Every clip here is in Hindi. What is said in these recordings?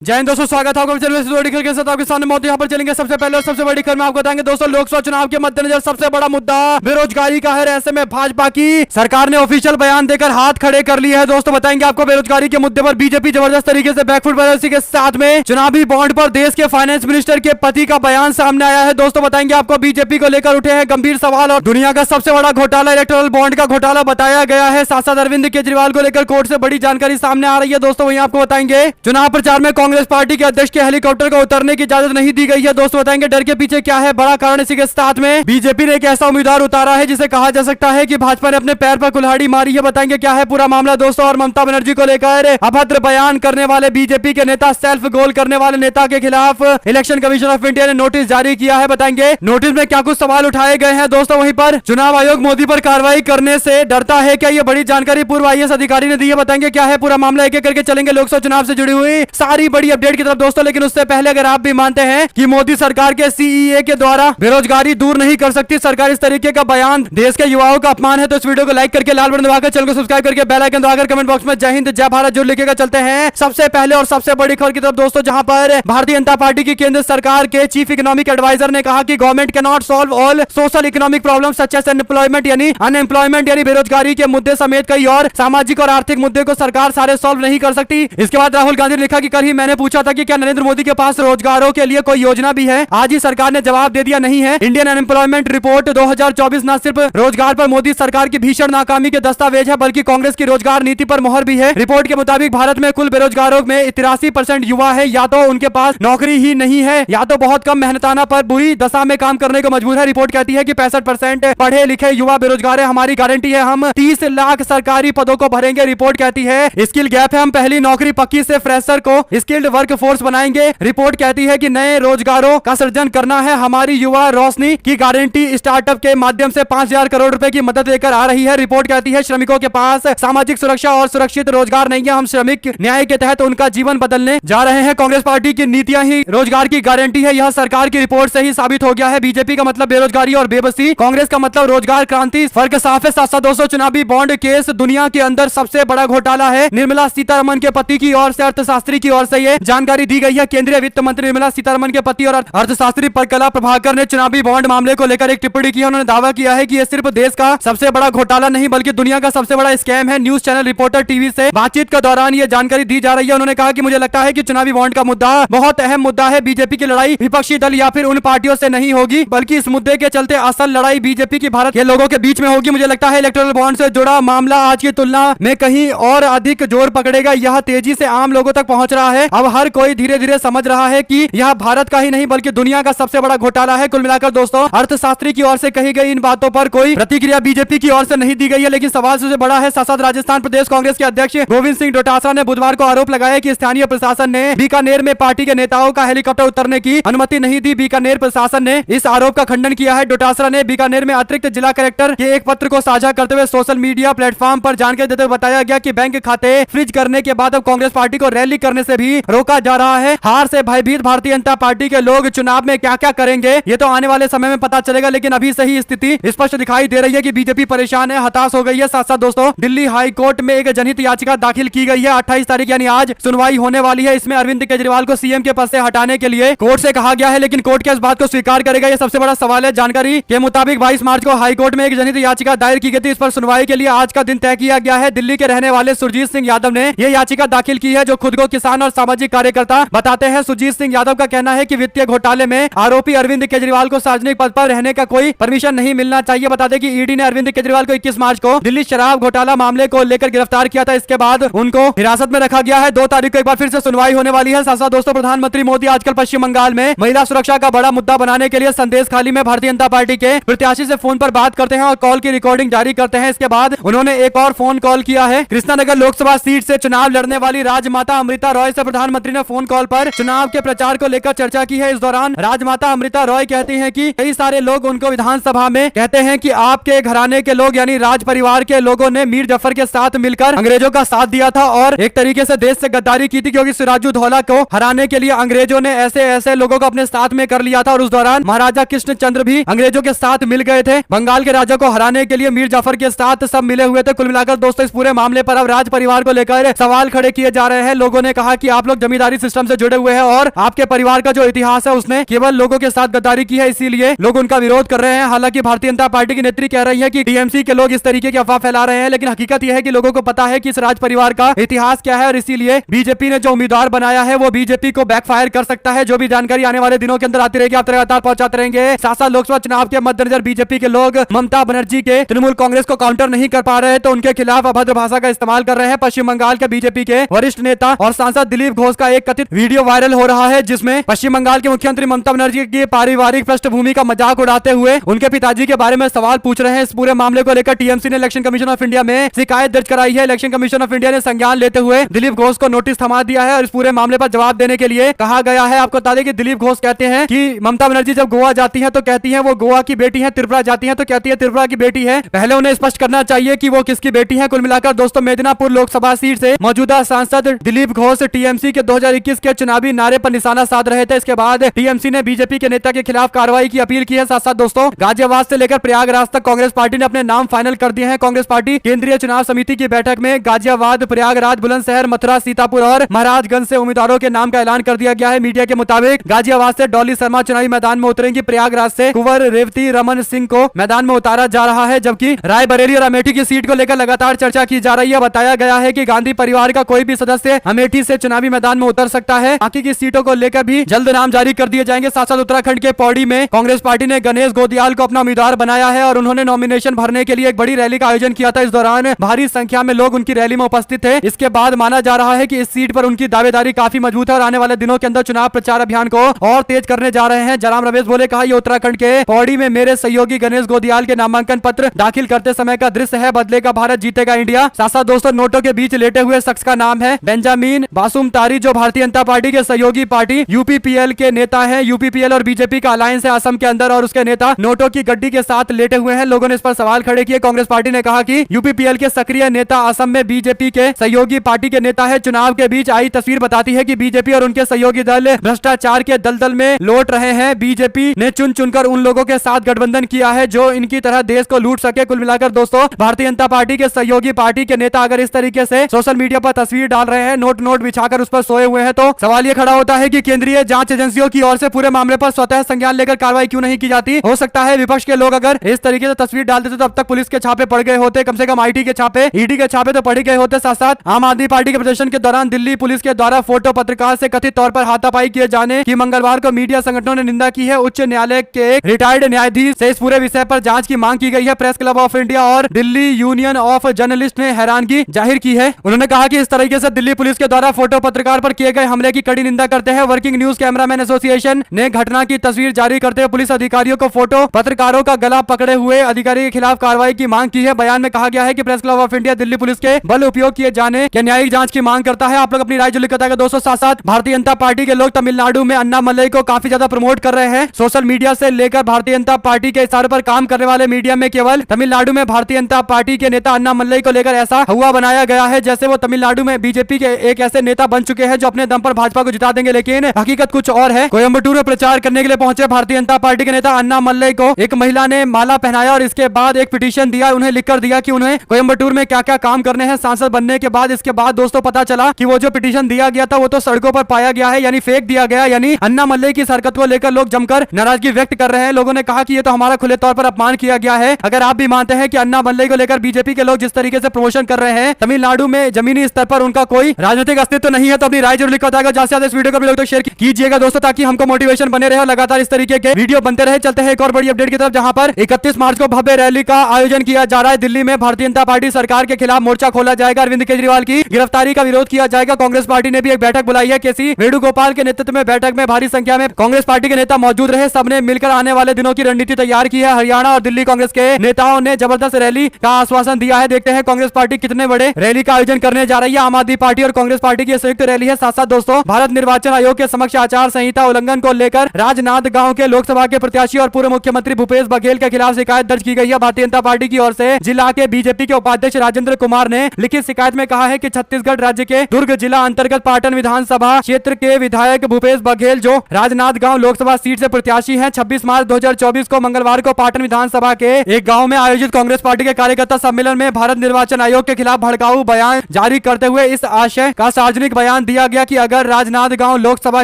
जय हिंद दोस्तों, स्वागत है आपको चैनल के साथ। आपके सामने मौत यहाँ पर चलेंगे। सबसे पहले और सबसे बड़ी खबर में आपको बताएंगे दोस्तों, लोकसभा चुनाव के मद्देनजर सबसे बड़ा मुद्दा बेरोजगारी का है। ऐसे में भाजपा की सरकार ने ऑफिशियल बयान देकर हाथ खड़े कर लिए हैं। दोस्तों बताएंगे आपको बेरोजगारी के मुद्दे पर बीजेपी जबरदस्त तरीके से बैकफुट पर, इसी के साथ में चुनावी बॉन्ड पर देश के फाइनेंस मिनिस्टर के पति का बयान सामने आया है। दोस्तों बताएंगे आपको बीजेपी को लेकर उठे हैं गंभीर सवाल और दुनिया का सबसे बड़ा घोटाला इलेक्टोरल बॉन्ड का घोटाला बताया गया है। साथ साथ अरविंद केजरीवाल को लेकर कोर्ट से बड़ी जानकारी सामने आ रही है। दोस्तों वहीं आपको बताएंगे चुनाव प्रचार में कांग्रेस पार्टी के अध्यक्ष के हेलीकॉप्टर को उतरने की इजाजत नहीं दी गई है। दोस्तों बताएंगे डर के पीछे क्या है बड़ा कारण। इसी के साथ में बीजेपी ने एक ऐसा उम्मीदवार उतारा है जिसे कहा जा सकता है कि भाजपा ने अपने पैर पर कुल्हाड़ी मारी है। बताएंगे क्या है पूरा मामला दोस्तों। और ममता बनर्जी को लेकर अभद्र बयान करने वाले बीजेपी के नेता, सेल्फ गोल करने वाले नेता के खिलाफ इलेक्शन कमीशन ऑफ इंडिया ने नोटिस जारी किया है। बताएंगे नोटिस में क्या कुछ सवाल उठाए गए हैं। दोस्तों वहीं पर चुनाव आयोग मोदी पर कार्रवाई करने से डरता है क्या, ये बड़ी जानकारी पूर्व आईएएस अधिकारी ने दी है। बताएंगे क्या है पूरा मामला, एक एक करके चलेंगे लोकसभा चुनाव से जुड़ी हुई सारी बड़ी अपडेट की तरफ दोस्तों। लेकिन उससे पहले अगर आप भी मानते हैं कि मोदी सरकार के सीईए के द्वारा बेरोजगारी दूर नहीं कर सकती सरकार, इस तरीके का बयान देश के युवाओं का अपमान है, तो इस वीडियो को लाइक करके लाल बटन दबाकर चैनल को सब्सक्राइब करके बेल आइकन दबाकर कमेंट बॉक्स में जय हिंद जय भारत जो लिखेगा। चलते हैं सबसे पहले और सबसे बड़ी खबर की तरफ दोस्तों, जहां पर भारतीय जनता पार्टी की केंद्र सरकार के चीफ इकोनॉमिक एडवाइजर ने कहा कि government cannot solve all social economic problem such as unemployment यानी अनएम्प्लॉयमेंट यानी बेरोजगारी के मुद्दे समेत कई और सामाजिक और आर्थिक मुद्दे को सरकार सारे सॉल्व नहीं कर सकती। इसके बाद राहुल गांधी ने लिखा कि कल ही मैंने पूछा था कि क्या नरेंद्र मोदी के पास रोजगारों के लिए कोई योजना भी है। आज ही सरकार ने जवाब दे दिया नहीं है। इंडियन अनएम्प्लॉयमेंट रिपोर्ट 2024 न सिर्फ रोजगार पर मोदी सरकार की भीषण नाकामी के दस्तावेज है बल्कि कांग्रेस की रोजगार नीति पर मोहर भी है। रिपोर्ट के मुताबिक भारत में कुल बेरोजगारों में 83% युवा है, या तो उनके पास नौकरी ही नहीं है या तो बहुत कम मेहनताना पर बुरी दशा में काम करने को मजबूर है। रिपोर्ट कहती है कि 65% पढ़े लिखे युवा बेरोजगार है। हमारी गारंटी है हम 30 लाख सरकारी पदों को भरेंगे। रिपोर्ट कहती है स्किल गैप है, हम पहली नौकरी पक्की से फ्रेशर को स्किल्ड वर्क फोर्स बनाएंगे। रिपोर्ट कहती है कि नए रोजगारों का सृजन करना है। हमारी युवा रोशनी की गारंटी स्टार्टअप के माध्यम से 5000 करोड़ रुपए की मदद लेकर आ रही है। रिपोर्ट कहती है श्रमिकों के पास सामाजिक सुरक्षा और सुरक्षित रोजगार नहीं है, हम श्रमिक न्याय के तहत उनका जीवन बदलने जा रहे हैं। कांग्रेस पार्टी की नीतियां ही रोजगार की गारंटी है, यह सरकार की रिपोर्ट से ही साबित हो गया है। बीजेपी का मतलब बेरोजगारी और बेबसी, कांग्रेस का मतलब रोजगार क्रांति, फर्क साफ है। साथ साथ दोस्तों चुनावी बॉन्ड केस दुनिया के अंदर सबसे बड़ा घोटाला है। निर्मला सीतारमण के पति की ओर से, अर्थशास्त्री की ओर से यह जानकारी दी गई है। केंद्रीय वित्त मंत्री निर्मला सीतारमण के पति और अर्थशास्त्री परकला प्रभाकर ने चुनावी बॉन्ड मामले को लेकर एक टिप्पणी की है। उन्होंने दावा किया है कि यह सिर्फ देश का सबसे बड़ा घोटाला नहीं बल्कि दुनिया का सबसे बड़ा स्कैम है। न्यूज चैनल रिपोर्टर टीवी से बातचीत के दौरान यह जानकारी दी जा रही है। उन्होंने कहा कि मुझे लगता है कि चुनावी बॉन्ड का मुद्दा बहुत अहम मुद्दा है। बीजेपी की लड़ाई विपक्षी दल या फिर उन पार्टियों से नहीं होगी बल्कि इस मुद्दे के चलते असल लड़ाई बीजेपी की भारत के लोगों के बीच में होगी। मुझे लगता है इलेक्टोरल बॉन्ड से जुड़ा मामला आज की तुलना में कहीं और अधिक जोर पकड़ेगा। यह तेजी से आम लोगों तक पहुंच रहा है। अब हर कोई धीरे धीरे समझ रहा है कि यह भारत का ही नहीं बल्कि दुनिया का सबसे बड़ा घोटाला है। कुल मिलाकर दोस्तों अर्थशास्त्री की ओर से कही गई इन बातों पर कोई प्रतिक्रिया बीजेपी की ओर से नहीं दी गई है, लेकिन सवाल सबसे बड़ा है। साथ राजस्थान प्रदेश कांग्रेस के अध्यक्ष गोविंद सिंह डोटासरा ने बुधवार को आरोप लगाया कि स्थानीय प्रशासन ने बीकानेर में पार्टी के नेताओं का हेलीकॉप्टर उतरने की अनुमति नहीं दी। बीकानेर प्रशासन ने इस आरोप का खंडन किया है। डोटासरा ने बीकानेर में अतिरिक्त जिला कलेक्टर के एक पत्र को साझा करते हुए सोशल मीडिया प्लेटफॉर्म पर जानकारी देते हुए बताया गया कि बैंक खाते फ्रीज करने के बाद अब कांग्रेस पार्टी को रैली करने से भी रोका जा रहा है। हार से भयभीत भारतीय जनता पार्टी के लोग चुनाव में क्या क्या करेंगे ये तो आने वाले समय में पता चलेगा, लेकिन अभी से ही स्थिति स्पष्ट दिखाई दे रही है कि बीजेपी परेशान है, हताश हो गई है। साथ साथ दोस्तों दिल्ली हाई कोर्ट में एक जनहित याचिका दाखिल की गई है। 28 तारीख यानी आज सुनवाई होने वाली है। इसमें अरविंद केजरीवाल को सीएम के पद से हटाने के लिए कोर्ट से कहा गया है, लेकिन कोर्ट क्या इस बात को स्वीकार करेगा, ये सबसे बड़ा सवाल है। जानकारी के मुताबिक 22 मार्च को हाईकोर्ट में एक जनहित याचिका दायर की गई थी। इस पर सुनवाई के लिए आज का दिन तय किया गया है। दिल्ली के रहने वाले सुरजीत सिंह यादव ने यह याचिका दाखिल की है, जो खुद को किसान और सामाजिक कार्यकर्ता बताते हैं। सुरजीत सिंह यादव का कहना है कि वित्तीय घोटाले में आरोपी अरविंद केजरीवाल को सार्वजनिक पद पर रहने का कोई परमिशन नहीं मिलना चाहिए। बता दें कि ईडी ने अरविंद केजरीवाल को 21 मार्च को दिल्ली शराब घोटाला मामले को लेकर गिरफ्तार किया था। इसके बाद उनको हिरासत में रखा गया है। 2 तारीख को एक बार फिर से सुनवाई होने वाली है। साथ साथ दोस्तों प्रधानमंत्री मोदी आजकल पश्चिम बंगाल में महिला सुरक्षा का बड़ा मुद्दा बनाने के लिए संदेश खाली में भारतीय जनता पार्टी के प्रत्याशी से फोन पर बात करते हैं और कॉल की रिकॉर्डिंग जारी करते हैं। इसके बाद उन्होंने एक और फोन कॉल किया है। कृष्णानगर लोकसभा सीट से चुनाव लड़ने वाली राजमाता अमृता रॉय से प्रधानमंत्री ने फोन कॉल पर चुनाव के प्रचार को लेकर चर्चा की है। इस दौरान राजमाता अमृता रॉय कहती हैं कि कई सारे लोग उनको विधानसभा में कहते हैं कि आपके घराने के लोग यानी राज परिवार के लोगों ने मीर जफर के साथ मिलकर अंग्रेजों का साथ दिया था और एक तरीके से देश से गद्दारी की थी, क्योंकि सिराजुद्दौला को हराने के लिए अंग्रेजों ने ऐसे ऐसे लोगों को अपने साथ में कर लिया था। और उस दौरान महाराजा कृष्णचंद्र भी अंग्रेजों के साथ मिल गए थे। बंगाल के राजा को हराने के लिए मीर जाफर के साथ सब मिले हुए थे। कुल मिलाकर दोस्तों इस पूरे मामले पर अब राज परिवार को लेकर सवाल खड़े किए जा रहे हैं। लोगों ने कहा कि आप आप लोग जमींदारी सिस्टम से जुड़े हुए हैं और आपके परिवार का जो इतिहास है उसने केवल लोगों के साथ गद्दारी की है, इसीलिए लोग उनका विरोध कर रहे हैं। हालांकि भारतीय जनता पार्टी की नेत्री कह रही है कि टीएमसी के लोग इस तरीके की अफवाह फैला रहे हैं, लेकिन हकीकत यह है कि लोगों को पता है कि इस राज परिवार का इतिहास क्या है और इसीलिए बीजेपी ने जो उम्मीदवार बनाया है वो बीजेपी को बैकफायर कर सकता है। जो भी जानकारी आने वाले दिनों के अंदर आती रहेगी आप लगातार पहुंचाते रहेंगे। साथ लोकसभा चुनाव के मद्देनजर बीजेपी के लोग ममता बनर्जी के तृणमूल कांग्रेस को काउंटर नहीं कर पा रहे हैं, तो उनके खिलाफ अभद्र भाषा का इस्तेमाल कर रहे हैं। पश्चिम बंगाल के बीजेपी के वरिष्ठ नेता और सांसद दिलीप घोष का एक कथित वीडियो वायरल हो रहा है, जिसमें पश्चिम बंगाल के मुख्यमंत्री ममता बनर्जी की पारिवारिक पृष्ठभूमि का मजाक उड़ाते हुए उनके पिताजी के बारे में सवाल पूछ रहे हैं। इस पूरे मामले को लेकर टीएमसी ने इलेक्शन कमीशन ऑफ इंडिया में शिकायत दर्ज कराई है। इलेक्शन कमीशन ऑफ इंडिया ने संज्ञान लेते हुए दिलीप घोष को नोटिस थमा दिया है और इस पूरे मामले पर जवाब देने के लिए कहा गया है। आपको बता दें कि दिलीप घोष कहते हैं कि ममता बनर्जी जब गोवा जाती है तो कहती है वो गोवा की बेटी है, त्रिपुरा जाती है तो कहती है त्रिपुरा की बेटी है। पहले उन्हें स्पष्ट करना चाहिए कि वो किसकी बेटी है। कुल मिलाकर दोस्तों मेदिनीपुर लोकसभा सीट से मौजूदा सांसद दिलीप घोष टीएमसी के 2021 के चुनावी नारे पर निशाना साध रहे थे। इसके बाद टीएमसी ने बीजेपी के नेता के खिलाफ कार्रवाई की अपील की है। साथ साथ दोस्तों गाजियाबाद से लेकर प्रयागराज तक कांग्रेस पार्टी ने अपने नाम फाइनल कर दिए हैं। कांग्रेस पार्टी केंद्रीय चुनाव समिति की बैठक में गाजियाबाद, प्रयागराज, बुलंदशहर, मथुरा, सीतापुर और महाराजगंज से उम्मीदवारों के नाम का ऐलान कर दिया गया है। मीडिया के मुताबिक गाजियाबाद से डॉली शर्मा चुनावी मैदान में उतरेंगी, प्रयागराज से कुंवर रेवती रमन सिंह को मैदान में उतारा जा रहा है, जबकि रायबरेली और अमेठी की सीट को लेकर लगातार चर्चा की जा रही है। बताया गया है कि गांधी परिवार का कोई भी सदस्य अमेठी से चुनावी मैदान में उतर सकता है। बाकी की सीटों को लेकर भी जल्द नाम जारी कर दिए जाएंगे। साथ साथ उत्तराखंड के पौड़ी में कांग्रेस पार्टी ने गणेश गोदियाल को अपना उम्मीदवार बनाया है और उन्होंने नॉमिनेशन भरने के लिए एक बड़ी रैली का आयोजन किया था। इस दौरान भारी संख्या में लोग उनकी रैली में उपस्थित थे। इसके बाद माना जा रहा है कि इस सीट पर उनकी दावेदारी काफी मजबूत है और आने वाले दिनों के अंदर चुनाव प्रचार अभियान को और तेज करने जा रहे हैं। जयराम रमेश बोले, कहा, ये उत्तराखंड के पौड़ी में मेरे सहयोगी गणेश गोदियाल के नामांकन पत्र दाखिल करते समय का दृश्य है। बदलेगा भारत, जीतेगा इंडिया। साथ साथ दोस्तों नोटों के बीच लेटे हुए शख्स का नाम है बेंजामिन बासुमतारी, जो भारतीय जनता पार्टी के सहयोगी पार्टी यूपीपीएल के नेता है। यूपीपीएल और बीजेपी का अलायंस है असम के अंदर और उसके नेता नोटों की गड्डी के साथ लेटे हुए हैं। लोगों ने इस पर सवाल खड़े किए। कांग्रेस पार्टी ने कहा कि यूपीपीएल के सक्रिय नेता असम में बीजेपी के सहयोगी पार्टी के नेता है। चुनाव के बीच आई तस्वीर बताती है कि बीजेपी और उनके सहयोगी दल भ्रष्टाचार के दलदल में लौट रहे हैं। बीजेपी ने चुन चुनकर उन लोगों के साथ गठबंधन किया है जो इनकी तरह देश को लूट सके। कुल मिलाकर दोस्तों भारतीय जनता पार्टी के सहयोगी पार्टी के नेता अगर इस तरीके से सोशल मीडिया पर तस्वीर डाल रहे हैं, नोट बिछाकर उस पर सोए हुए हैं, तो सवाल ये खड़ा होता है कि केंद्रीय जांच एजेंसियों की ओर से पूरे मामले पर स्वतः संज्ञान लेकर कार्रवाई क्यों नहीं की जाती। हो सकता है विपक्ष के लोग अगर इस तरीके से तस्वीर डाल देते तो अब तक पुलिस के छापे पड़ गए होते, कम से कम आईटी के छापे, ईडी के छापे तो पड़ गए होते। साथ साथ आम आदमी पार्टी के प्रदर्शन के दौरान दिल्ली पुलिस के द्वारा फोटो पत्रकार से कथित तौर पर हाथापाई किए जाने की मंगलवार को मीडिया संगठनों ने निंदा की है। उच्च न्यायालय के एक रिटायर्ड न्यायाधीश से इस पूरे विषय पर जांच की मांग की गई है। प्रेस क्लब ऑफ इंडिया और दिल्ली यूनियन ऑफ जर्नलिस्ट ने हैरानगी जाहिर की है। उन्होंने कहा कि इस तरीके से दिल्ली पुलिस के द्वारा फोटो पत्रकार पर किए गए हमले की कड़ी निंदा करते हैं। वर्किंग न्यूज कैमरामैन एसोसिएशन ने घटना की तस्वीर जारी करते हुए पुलिस अधिकारियों को फोटो पत्रकारों का गला पकड़े हुए अधिकारी के खिलाफ कार्रवाई की मांग की है। बयान में कहा गया है कि press club of India Delhi police के बल उपयोग किए जाने के न्यायिक जांच की मांग करता है। आप लोग अपनी राय जो लिखता है दोस्तों। साथ साथ भारतीय जनता पार्टी के लोग तमिलनाडु में अन्नामलई को काफी ज्यादा प्रमोट कर रहे हैं। सोशल मीडिया से लेकर भारतीय जनता पार्टी के इशारे पर काम करने वाले मीडिया में केवल तमिलनाडु में भारतीय जनता पार्टी के नेता अन्नामलई को लेकर ऐसा हुआ बनाया गया है जैसे वो तमिलनाडु में बीजेपी के एक ऐसे नेता बन चुके हैं जो अपने दम पर भाजपा को जिता देंगे, लेकिन हकीकत कुछ और है। कोयंबटूर में प्रचार करने के लिए पहुंचे भारतीय जनता पार्टी के नेता अन्नामलई को एक महिला ने माला पहनाया और इसके बाद एक पिटीशन दिया, उन्हें लिखकर दिया कि उन्हें कोयंबटूर में क्या क्या काम करने हैं सांसद बनने के बाद। इसके बाद दोस्तों पता चला कि वो जो पिटीशन दिया गया था वो तो सड़कों पर पाया गया है, यानी फेंक दिया गया। यानी अन्नामलई की हरकत को लेकर लोग जमकर नाराजगी व्यक्त कर रहे हैं। लोगों ने कहा कि ये तो हमारा खुले तौर पर अपमान किया गया है। अगर आप भी मानते हैं कि अन्नामलई को लेकर बीजेपी के लोग जिस तरीके से प्रमोशन कर रहे हैं, तमिलनाडु में जमीनी स्तर पर उनका कोई राजनीतिक अस्तित्व नहीं है, तो अपनी राय जरूर लिखा जाएगा। ज्यादा से ज्यादा इस वीडियो को भी लोग तो शेयर कीजिएगा दोस्तों, ताकि हमको मोटिवेशन बने रहे और लगातार इस तरीके के वीडियो बनते रहे। चलते हैं एक और बड़ी अपडेट की तरफ, जहां पर 31 मार्च को भव्य रैली का आयोजन किया जा रहा है। दिल्ली में भारतीय जनता पार्टी सरकार के खिलाफ मोर्चा खोला जाएगा। अरविंद केजरीवाल की गिरफ्तारी का विरोध किया जाएगा। कांग्रेस पार्टी ने भी एक बैठक बुलाई है। केसी वेणुगोपाल के नेतृत्व में बैठक में भारी संख्या में कांग्रेस पार्टी के नेता मौजूद रहे। सबने मिलकर आने वाले दिनों की रणनीति तैयार की है। हरियाणा और दिल्ली कांग्रेस के नेताओं ने जबरदस्त रैली का आश्वासन दिया है। देखते हैं कांग्रेस पार्टी कितने बड़े रैली का आयोजन करने जा रही है। आम आदमी पार्टी और कांग्रेस पार्टी की संयुक्त रैली है। साथ साथ दोस्तों भारत निर्वाचन आयोग के समक्ष आचार संहिता उल्लंघन को लेकर राजनांदगांव के लोकसभा के प्रत्याशी और पूर्व मुख्यमंत्री भूपेश बघेल के खिलाफ शिकायत दर्ज की गई है। भारतीय जनता पार्टी की ओर से जिला के बीजेपी के उपाध्यक्ष राजेंद्र कुमार ने लिखित शिकायत में कहा है कि छत्तीसगढ़ राज्य के दुर्ग जिला अंतर्गत पाटन विधानसभा क्षेत्र के विधायक भूपेश बघेल, जो राजनांदगांव लोकसभा सीट से प्रत्याशी हैं, 26 मार्च 2024 को मंगलवार को पाटन विधानसभा के एक गांव में आयोजित कांग्रेस पार्टी के कार्यकर्ता सम्मेलन में भारत निर्वाचन आयोग के खिलाफ भड़काऊ बयान जारी करते हुए इस आशय का सार्वजनिक बयान बयान दिया गया कि अगर राजनांदगांव लोकसभा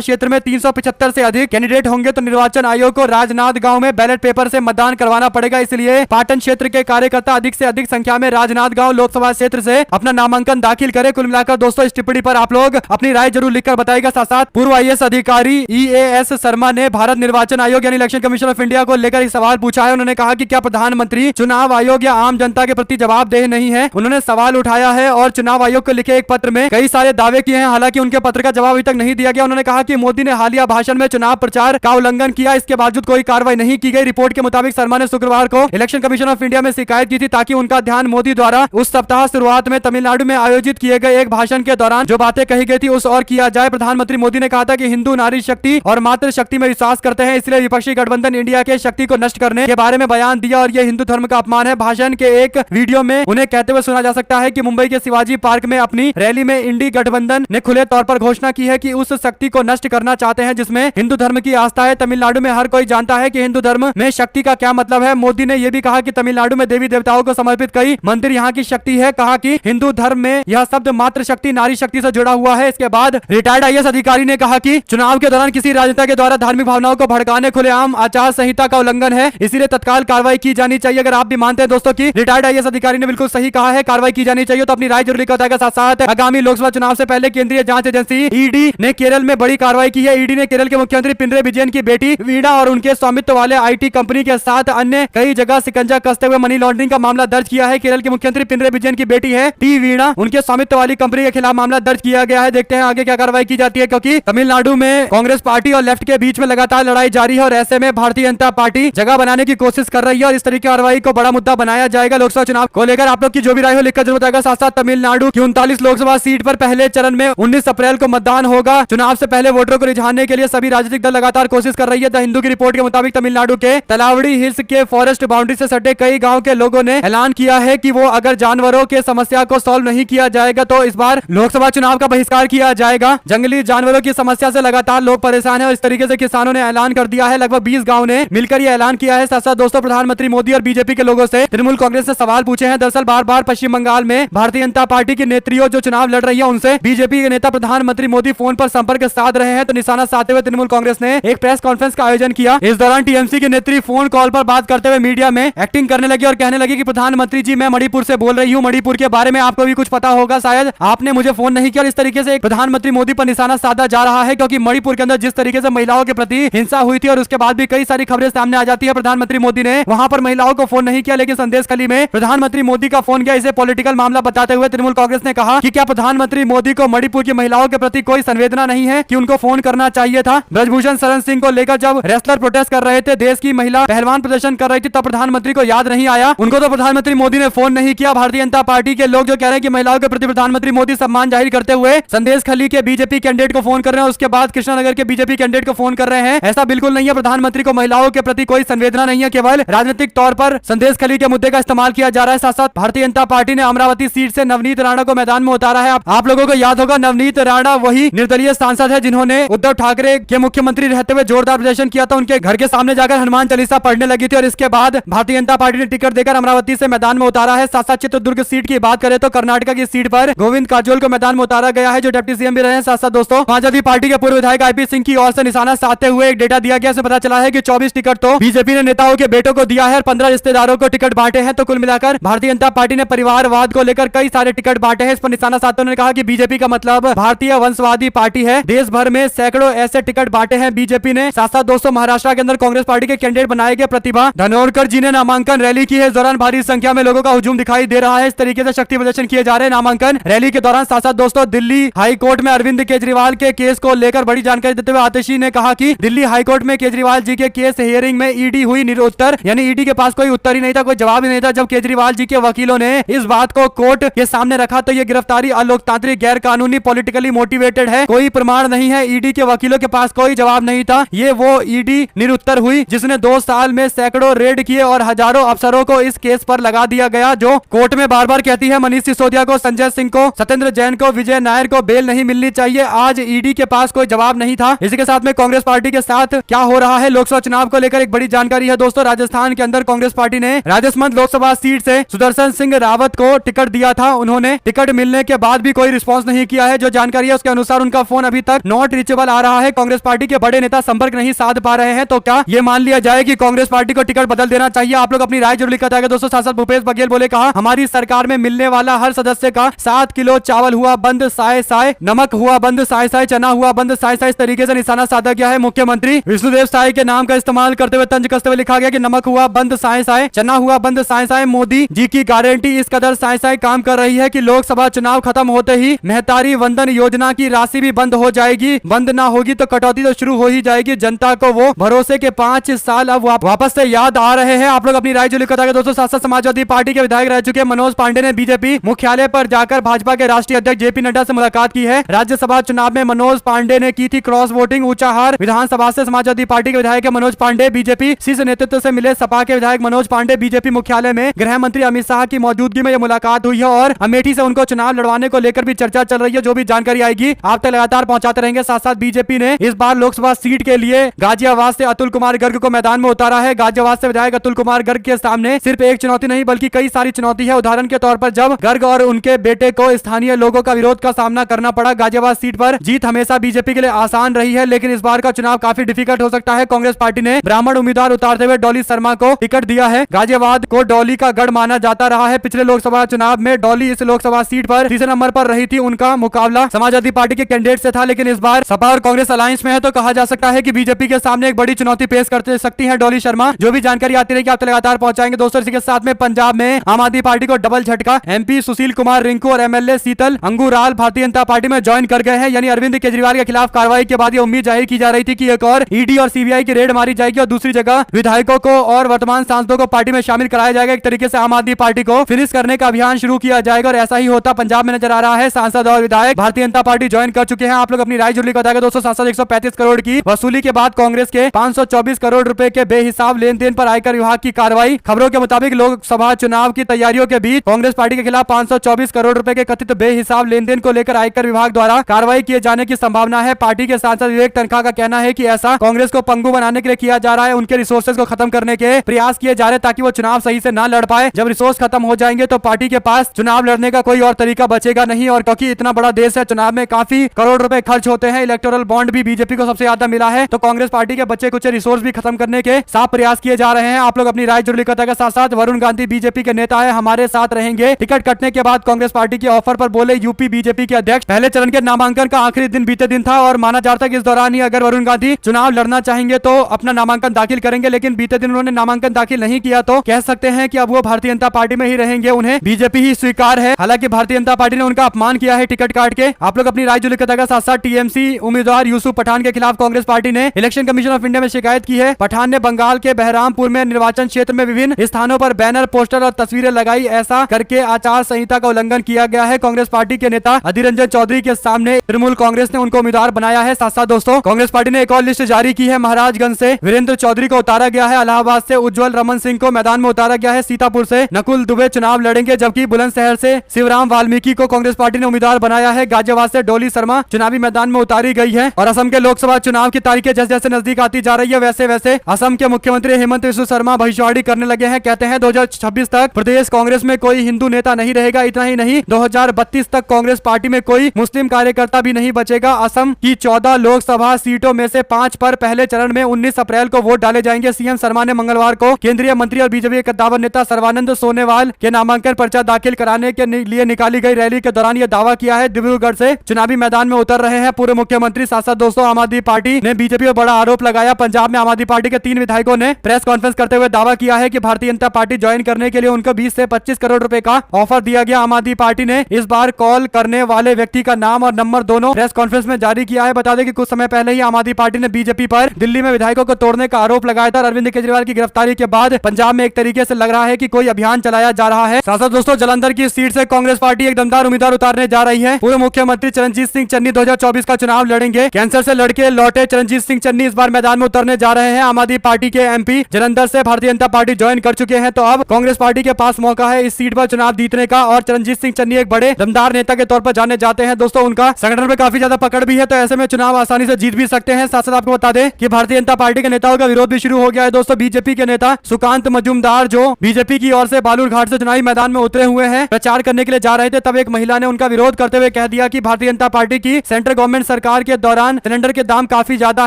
क्षेत्र में 375 से अधिक कैंडिडेट होंगे तो निर्वाचन आयोग को राजनांदगांव में बैलेट पेपर से मतदान करवाना पड़ेगा। इसलिए पाटन क्षेत्र के कार्यकर्ता अधिक से अधिक संख्या में राजनांदगांव लोकसभा क्षेत्र से अपना नामांकन दाखिल करें। कुल मिलाकर दोस्तों इस टिप्पणी पर आप लोग अपनी राय जरूर लिखकर बताइएगा। साथ साथ पूर्व IAS अधिकारी EAS शर्मा ने भारत निर्वाचन आयोग यानी इलेक्शन कमीशन ऑफ इंडिया को लेकर एक सवाल पूछा है। उन्होंने कहा कि क्या प्रधानमंत्री चुनाव आयोग या आम जनता के प्रति जवाबदेह नहीं है। उन्होंने सवाल उठाया है और चुनाव आयोग को लिखे एक पत्र में कई सारे दावे किए हैं, हालांकि उनके पत्र का जवाब अभी तक नहीं दिया गया। उन्होंने कहा कि मोदी ने हालिया भाषण में चुनाव प्रचार का उल्लंघन किया, इसके बावजूद कोई कार्रवाई नहीं की गई। रिपोर्ट के मुताबिक शर्मा ने शुक्रवार को इलेक्शन कमीशन ऑफ इंडिया में शिकायत की थी ताकि उनका ध्यान मोदी द्वारा उस सप्ताह शुरुआत में तमिलनाडु में आयोजित किए गए एक भाषण के दौरान जो बातें कही गई थी उस और किया जाए। प्रधानमंत्री मोदी ने कहा था कि हिंदू नारी शक्ति और मातृ शक्ति में विश्वास करते हैं, इसलिए विपक्षी गठबंधन इंडिया के शक्ति को नष्ट करने के बारे में बयान दिया और यह हिंदू धर्म का अपमान है। भाषण के एक वीडियो में उन्हें कहते हुए सुना जा सकता है कि मुंबई के शिवाजी पार्क में अपनी रैली में इंडी गठबंधन ने खुले तौर पर घोषणा की है कि उस शक्ति को नष्ट करना चाहते हैं जिसमें हिंदू धर्म की आस्था है। तमिलनाडु में हर कोई जानता है कि हिंदू धर्म में शक्ति का क्या मतलब है। मोदी ने यह भी कहा कि तमिलनाडु में देवी देवताओं को समर्पित कई मंदिर यहाँ की शक्ति है। कहा कि हिंदू धर्म में यह शब्द मातृ शक्ति नारी शक्ति से जुड़ा हुआ है। इसके बाद रिटायर्ड IAS अधिकारी ने कहा कि चुनाव के दौरान किसी राजनेता के द्वारा धार्मिक भावनाओं को भड़काने खुलेआम आचार संहिता का उल्लंघन है, इसलिए तत्काल कार्रवाई की जानी चाहिए। अगर आप भी मानते हैं दोस्तों कि रिटायर्ड IAS अधिकारी ने बिल्कुल सही कहा है, कार्रवाई की जानी चाहिए, तो अपनी राय जरूर लिखा बताएगा। साथ साथ आगामी लोकसभा चुनाव से पहले केंद्रीय जांच एजेंसी ED ने केरल में बड़ी कार्रवाई की है। ED ने केरल के मुख्यमंत्री पिनराई विजयन की बेटी वीणा और उनके स्वामित्व वाले IT कंपनी के साथ अन्य कई जगह शिकंजा कसते हुए मनी लॉन्ड्रिंग का मामला दर्ज किया है। केरल के मुख्यमंत्री पिनराई विजयन की बेटी है T वीणा, उनके स्वामित्व वाली कंपनी के खिलाफ मामला दर्ज किया गया है। देखते हैं आगे क्या कार्रवाई की जाती है, क्योंकि तमिलनाडु में कांग्रेस पार्टी और लेफ्ट के बीच में लगातार लड़ाई जारी है और ऐसे में भारतीय जनता पार्टी जगह बनाने की कोशिश कर रही है और इस तरीके की कार्रवाई को बड़ा मुद्दा बनाया जाएगा। लोकसभा चुनाव को लेकर आप लोग की जो भी राय हो लिखकर जरूर बताएगा। साथ साथ तमिलनाडु की 39 लोकसभा सीट पर पहले चरण में 19 अप्रैल को मतदान होगा। चुनाव से पहले वोटरों को रिझाने के लिए सभी राजनीतिक दल लगातार कोशिश कर रही है। द हिंदू की रिपोर्ट के मुताबिक तमिलनाडु के तलावड़ी हिल्स के फॉरेस्ट बाउंड्री से सटे कई गांव के लोगों ने ऐलान किया है कि वो अगर जानवरों के समस्या को सॉल्व नहीं किया जाएगा तो इस बार लोकसभा चुनाव का बहिष्कार किया जाएगा। जंगली जानवरों की समस्या से लगातार लोग परेशान है और इस तरीके से किसानों ने ऐलान कर दिया है। लगभग 20 गांव ने मिलकर यह ऐलान किया है। साथ साथ दोस्तों प्रधानमंत्री मोदी और बीजेपी के लोगों से तृणमूल कांग्रेस ने सवाल पूछे हैं। दरअसल बार बार पश्चिम बंगाल में भारतीय जनता पार्टी की नेत्रियों जो चुनाव लड़ रही है उनसे बीजेपी के नेता प्रधानमंत्री मोदी फोन पर संपर्क साध रहे हैं, तो निशाना साधते हुए तृणमूल कांग्रेस ने एक प्रेस कॉन्फ्रेंस का आयोजन किया। इस दौरान TMC की नेत्री फोन कॉल पर बात करते हुए मीडिया में एक्टिंग करने लगी और कहने लगी कि प्रधानमंत्री जी मैं मणिपुर से बोल रही हूँ, मणिपुर के बारे में आपको भी कुछ पता होगा, शायद आपने मुझे फोन नहीं किया। और इस तरीके से प्रधानमंत्री मोदी पर निशाना साधा जा रहा है, क्योंकि मणिपुर के अंदर जिस तरीके से महिलाओं के प्रति हिंसा हुई थी और उसके बाद भी कई सारी खबरें सामने आ जाती है। प्रधानमंत्री मोदी ने वहां पर महिलाओं को फोन नहीं किया, लेकिन संदेश खली में प्रधानमंत्री मोदी का फोन गया। इसे पॉलिटिकल मामला बताते हुए तृणमूल कांग्रेस ने कहा कि क्या प्रधानमंत्री मोदी को मणिपुर की महिलाओं के प्रति कोई संवेदना नहीं है कि उनको फोन करना चाहिए था। ब्रजभूषण शरण सिंह को लेकर जब रेसलर प्रोटेस्ट कर रहे थे, देश की महिला पहलवान प्रदर्शन कर रही थी, तब प्रधानमंत्री को याद नहीं आया, उनको तो प्रधानमंत्री मोदी ने फोन नहीं किया। भारतीय जनता पार्टी के लोग जो कह रहे हैं कि महिलाओं के प्रति प्रधानमंत्री मोदी सम्मान जाहिर करते हुए संदेश खली के बीजेपी कैंडिडेट को फोन कर रहे हैं, उसके बाद कृष्णानगर के बीजेपी कैंडिडेट को फोन कर रहे हैं, ऐसा बिल्कुल नहीं है। प्रधानमंत्री को महिलाओं के प्रति कोई संवेदना नहीं है, केवल राजनीतिक तौर पर संदेश खली के मुद्दे का इस्तेमाल किया जा रहा है। साथ साथ भारतीय जनता पार्टी ने अमरावती सीट से नवनीत राणा को मैदान में उतारा है। आप लोगों को याद होगा नवनीत राणा वही निर्दलीय सांसद है जिन्होंने उद्धव ठाकरे के मुख्यमंत्री रहते हुए जोरदार प्रदर्शन किया था। उनके घर के सामने जाकर हनुमान चालीसा पढ़ने लगी थी और इसके बाद भारतीय जनता पार्टी ने टिकट देकर अमरावती से मैदान में उतारा है। साथ साथ चित्रदुर्ग सीट की बात करें तो कर्नाटक की सीट पर गोविंद काजोल को मैदान में उतारा गया है, जो डिप्टी CM भी रहे हैं। साथ साथ दोस्तों समाजवादी पार्टी के पूर्व विधायक IP सिंह की ओर से निशाना साधते हुए एक डेटा दिया गया। इसमें पता चला है कि 24 टिकट तो बीजेपी ने नेताओं के बेटों को दिया है और 15 रिश्तेदारों को टिकट बांटे हैं। तो कुल मिलाकर भारतीय जनता पार्टी ने परिवारवाद को लेकर कई सारे टिकट बांटे हैं। इस पर निशाना साधते उन्होंने कहा कि बीजेपी का मतलब भारतीय वंशवादी पार्टी है। देश भर में सैकड़ों ऐसे टिकट बांटे हैं बीजेपी ने। साथ साथ दोस्तों महाराष्ट्र के अंदर कांग्रेस पार्टी के कैंडिडेट बनाए गए प्रतिभा धनोरकर जी ने नामांकन रैली की है। इस दौरान भारी संख्या में लोगों का हुजूम दिखाई दे रहा है। इस तरीके से शक्ति प्रदर्शन किए जा रहे हैं नामांकन रैली के दौरान। साथ साथ दोस्तों दिल्ली हाईकोर्ट में अरविंद केजरीवाल के केस को लेकर बड़ी जानकारी देते हुए आतिशी ने कहा कि दिल्ली हाईकोर्ट में केजरीवाल जी के केस हियरिंग में ईडी हुई निरुत्तर, यानी ईडी के पास कोई उत्तर ही नहीं था, कोई जवाब ही नहीं था। जब केजरीवाल जी के वकीलों ने इस बात को कोर्ट के सामने रखा तो ये गिरफ्तारी अलोकतांत्रिक, गैर कानूनी, पॉलिटिकली मोटिवेटेड है, कोई प्रमाण नहीं है। ईडी के वकीलों के पास कोई जवाब नहीं था। ये वो ईडी निरुत्तर हुई जिसने 2 साल में सैकड़ों रेड किए और हजारों अफसरों को इस केस पर लगा दिया गया, जो कोर्ट में बार बार कहती है मनीष सिसोदिया को, संजय सिंह को, सत्येंद्र जैन को, विजय नायर को बेल नहीं मिलनी चाहिए। आज ईडी के पास कोई जवाब नहीं था। इसी के साथ में कांग्रेस पार्टी के साथ क्या हो रहा है लोकसभा चुनाव को लेकर एक बड़ी जानकारी है दोस्तों। राजस्थान के अंदर कांग्रेस पार्टी ने राजसमंद लोकसभा सीट से सुदर्शन सिंह रावत को टिकट दिया था। उन्होंने टिकट मिलने के बाद भी कोई रिस्पांस नहीं किया है, जो जानकारी है उसके अनुसार उनका फोन अभी तक नॉट रीचेबल आ रहा है। कांग्रेस पार्टी के बड़े नेता संपर्क नहीं साध पा रहे हैं। तो क्या ये मान लिया जाए कि कांग्रेस पार्टी को टिकट बदल देना चाहिए? आप लोग अपनी राय जरूर लिखा जाएगा दोस्तों। सांसद भूपेश बघेल बोले, कहा हमारी सरकार में मिलने वाला हर सदस्य का 7 किलो चावल हुआ बंद, साय साय नमक हुआ बंद, साय साय चना हुआ बंद, साय साय इस तरीके से निशाना साधा गया है। मुख्यमंत्री विष्णुदेव साय के नाम का इस्तेमाल करते हुए तंज कसते हुए लिखा गया कि नमक हुआ बंद, साय साय चना हुआ बंद, साय साय मोदी जी की गारंटी इस कदर साय साय काम कर रही है कि लोकसभा चुनाव खत्म होते ही मेहतारी वंदन योजना की राशि भी बंद हो जाएगी। बंद ना होगी तो कटौती तो शुरू हो ही जाएगी। जनता को वो भरोसे के 5 साल अब वापस से याद आ रहे हैं। आप लोग अपनी राय जो लिखा है दोस्तों। साथ समाजवादी पार्टी के विधायक रह चुके मनोज पांडे ने बीजेपी मुख्यालय पर जाकर भाजपा के राष्ट्रीय अध्यक्ष जेपी नड्डा से मुलाकात की है। राज्यसभा चुनाव में मनोज पांडे ने की थी क्रॉस वोटिंग। ऊंचाहार विधानसभा से समाजवादी पार्टी के विधायक मनोज पांडे बीजेपी शीर्ष नेतृत्व से मिले। सपा के विधायक मनोज पांडे बीजेपी मुख्यालय में गृह मंत्री अमित शाह की मौजूदगी में यह मुलाकात हुई है और अमेठी से उनको चुनाव लड़वाने को लेकर भी चर्चा चल रही है। जो भी जानकारी आएगी आप तक लगातार पहुंचाते रहेंगे। साथ साथ बीजेपी ने इस बार लोकसभा सीट के लिए गाजियाबाद से अतुल कुमार गर्ग को मैदान में उतारा है। गाजियाबाद से विधायक अतुल कुमार गर्ग के सामने सिर्फ एक चुनौती नहीं बल्कि कई सारी चुनौती है। उदाहरण के तौर पर जब गर्ग और उनके बेटे को स्थानीय लोगों का विरोध का सामना करना पड़ा। गाजियाबाद सीट पर जीत हमेशा बीजेपी के लिए आसान रही है, लेकिन इस बार का चुनाव काफी डिफिकल्ट हो सकता है। कांग्रेस पार्टी ने ब्राह्मण उम्मीदवार उतारते हुए डॉली शर्मा को टिकट दिया है। गाजियाबाद को डॉली का गढ़ माना जाता रहा है। पिछले लोकसभा चुनाव में डॉली इस लोकसभा सीट पर तीसरे नंबर पर रही थी। उनका मुकाबला समाजवादी पार्टी के कैंडिडेट से था, लेकिन इस बार सपा और कांग्रेस अलायंस में है तो कहा जा सकता है कि बीजेपी के सामने एक बड़ी चुनौती पेश कर सकती है डॉली शर्मा। जो भी जानकारी आती रहेगी आप तक लगातार पहुंचाएंगे दोस्तों। इसी के साथ में पंजाब में आम आदमी पार्टी को डबल झटका। एमपी सुशील कुमार रिंकू और एमएलए शीतल अंगूराल भारतीय जनता पार्टी में ज्वाइन कर गए हैं। यानी अरविंद केजरीवाल के खिलाफ कार्रवाई के बाद ये उम्मीद जाहिर की जा रही थी कि एक और ईडी और सीबीआई की रेड मारी जाएगी और दूसरी जगह विधायकों को और वर्तमान सांसदों को पार्टी में शामिल कराया जाएगा। एक तरीके से आम आदमी पार्टी को फिनिश करने का अभियान शुरू किया जाएगा और ऐसा ही होता पंजाब में नजर आ रहा है। सांसद और विधायक भारतीय जनता पार्टी ज्वाइन कर चुके हैं। आप लोग अपनी राय जुड़ली बताएगा दोस्तों। सांसद 135 करोड़ की वसूली के बाद कांग्रेस के 524 करोड़ रुपए के बेहिसाब लेन देन पर आयकर विभाग की कार्रवाई। खबरों के मुताबिक लोकसभा चुनाव की तैयारियों के बीच कांग्रेस पार्टी के खिलाफ 524 करोड़ रुपए के कथित बेहिसाब लेन देन को लेकर आयकर विभाग द्वारा कार्रवाई किए जाने की संभावना है। पार्टी के सांसद विवेक तनखा का कहना है कि ऐसा कांग्रेस को पंगु बनाने के लिए किया जा रहा है। उनके रिसोर्सेज को खत्म करने के प्रयास किए जा रहे ताकि वो चुनाव सही से ना लड़ पाए। जब रिसोर्स खत्म हो जाएंगे तो पार्टी के पास चुनाव लड़ने का कोई और तरीका बचेगा नहीं। और क्योंकि इतना बड़ा देश है, चुनाव में काफी करोड़ रुपए खर्च होते हैं। इलेक्टोरल बॉन्ड भी बीजेपी को सबसे ज्यादा मिला है, तो कांग्रेस पार्टी के बचे कुछ रिसोर्स भी खत्म करने के साफ प्रयास किए जा रहे हैं। आप लोग अपनी राय जरूर लिखा। साथ साथ वरुण गांधी बीजेपी के नेता है, हमारे साथ रहेंगे। टिकट कटने के बाद कांग्रेस पार्टी के ऑफर पर बोले यूपी बीजेपी के अध्यक्ष। पहले चरण के नामांकन का आखिरी दिन बीते दिन था और माना जा रहा था कि इस दौरान ही अगर वरुण गांधी चुनाव लड़ना चाहेंगे तो अपना नामांकन दाखिल करेंगे, लेकिन बीते दिन उन्होंने नामांकन दाखिल नहीं किया तो कह सकते हैं कि अब वो भारतीय जनता पार्टी में ही रहेंगे। उन्हें बीजेपी ही स्वीकार है। हालांकि भारतीय जनता पार्टी ने उनका अपमान किया है टिकट काट के। आप लोग अपनी राय जो लिखा था। साथ साथ टीएमसी उम्मीदवार यूसुफ पठान के खिलाफ कांग्रेस पार्टी ने इलेक्शन कमीशन ऑफ इंडिया में शिकायत की है। पठान ने बंगाल के बहरामपुर में निर्वाचन क्षेत्र में विभिन्न स्थानों पर बैनर, पोस्टर और तस्वीरें लगाई। ऐसा करके आचार संहिता का उल्लंघन किया गया है। कांग्रेस पार्टी के नेता अधीर रंजन चौधरी के सामने तृणमूल कांग्रेस ने उनको उम्मीदवार बनाया है। साथ साथ दोस्तों कांग्रेस पार्टी ने एक और लिस्ट जारी की है। महाराजगंज से वीरेंद्र चौधरी को उतारा गया है। इलाहाबाद से उज्जवल रमन सिंह को मैदान में उतारा गया है। सीतापुर से नकुल दुबे चुनाव लड़ेंगे, जबकि बुलंदशहर से शिवराम वाल्मीकि को कांग्रेस पार्टी ने उम्मीदवार बनाया है। गाजियाबाद से डॉली शर्मा चुनावी मैदान में उतारी गई है। और असम के लोकसभा चुनाव की तारीखें जैसे जैसे नजदीक आती जा रही है वैसे वैसे असम के मुख्यमंत्री हेमंत बिस्व शर्मा भविष्यवाणी करने लगे हैं। कहते हैं 2026 तक प्रदेश कांग्रेस में कोई हिंदू नेता नहीं रहेगा। इतना ही नहीं, 2032 तक कांग्रेस पार्टी में कोई मुस्लिम कार्यकर्ता भी नहीं बचेगा। असम की 14 लोकसभा सीटों में से 5 पर पहले चरण में 19 अप्रैल को वोट डाले जाएंगे। सीएम शर्मा ने मंगलवार को केंद्रीय मंत्री और बीजेपी के कद्दावर नेता सर्बानंद सोनोवाल के नामांकन पर्चा दाखिल कराने के लिए निकाली गई रैली के दौरान यह दावा किया है। डिब्रूगढ़ से चुनावी मैदान में उतर रहे हैं पूर्व मुख्यमंत्री। साथ साथ दोस्तों आम आदमी पार्टी ने बीजेपी पर बड़ा आरोप लगाया। पंजाब में आम आदमी पार्टी के 3 विधायकों ने प्रेस कॉन्फ्रेंस करते हुए दावा किया है कि भारतीय जनता पार्टी ज्वाइन करने के लिए उनको 20 से 25 करोड़ रुपए का ऑफर दिया गया। आम आदमी पार्टी ने इस बार कॉल करने वाले व्यक्ति का नाम और नंबर दोनों प्रेस कॉन्फ्रेंस में जारी किया है। बता दें कि कुछ समय पहले ही आम आदमी पार्टी ने बीजेपी पर दिल्ली में विधायकों को तोड़ने का आरोप लगाया था। अरविंद केजरीवाल की गिरफ्तारी के बाद पंजाब में एक तरीके से लग रहा है कि कोई अभियान चलाया जा रहा है। साथ दोस्तों जालंधर की सीट से कांग्रेस पार्टी एक दमदार उम्मीदवार उतारने जा रही है। पूर्व मुख्यमंत्री चरणजीत सिंह चन्नी 2024 का चुनाव लड़ेंगे। कैंसर से लड़के लौटे चरणजीत सिंह चन्नी इस बार मैदान में उतरने जा रहे हैं। आम आदमी पार्टी के एमपी जालंधर से भारतीय जनता पार्टी ज्वाइन कर चुके हैं, तो अब कांग्रेस पार्टी के पास मौका है इस सीट पर चुनाव जीतने का। और चरणजीत सिंह चन्नी एक बड़े दमदार नेता के तौर पर जाने जाते हैं। दोस्तों उनका संगठन में काफी ज्यादा पकड़ भी है, तो ऐसे में चुनाव आसानी से जीत भी सकते हैं। साथ साथ आपको बता दें कि भारतीय जनता पार्टी के नेताओं का विरोध भी शुरू हो गया है। दोस्तों बीजेपी के नेता सुकांत मजूमदार जो बीजेपी की ओर से बालूरघाट से चुनावी मैदान में उतरे हुए हैं, प्रचार करने के लिए जा रहे थे, तब एक महिला ने उनका विरोध करते हुए कह दिया कि भारतीय जनता पार्टी की सेंट्रल गवर्नमेंट सरकार के दौरान सिलेंडर के दाम काफी ज्यादा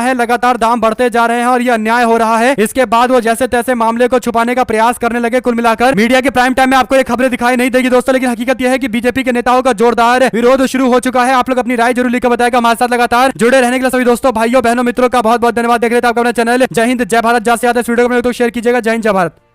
है, लगातार दाम बढ़ते जा रहे हैं और यह अन्याय हो रहा है। इसके बाद वो जैसे तैसे मामले को छुपाने का प्रयास करने लगे। कुल मिलाकर मीडिया के प्राइम टाइम में आपको ये खबरें दिखाई नहीं देगी दोस्तों, लेकिन हकीकत यह है कि बीजेपी के नेताओं का जोरदार विरोध शुरू हो चुका है। आप लोग अपनी राय जरूर लिखकर बताएगा। हमारे साथ लगातार जुड़े रहने के लिए सभी दोस्तों, भाइयों, बहनों, मित्रों का बहुत बहुत धन्यवाद। देख रहे थे आपका अपना चैनल जय हिंद जय भारत। ज्यादा से ज्यादा इस वीडियो को शेयर कीजिएगा। जय हिंद जय भारत।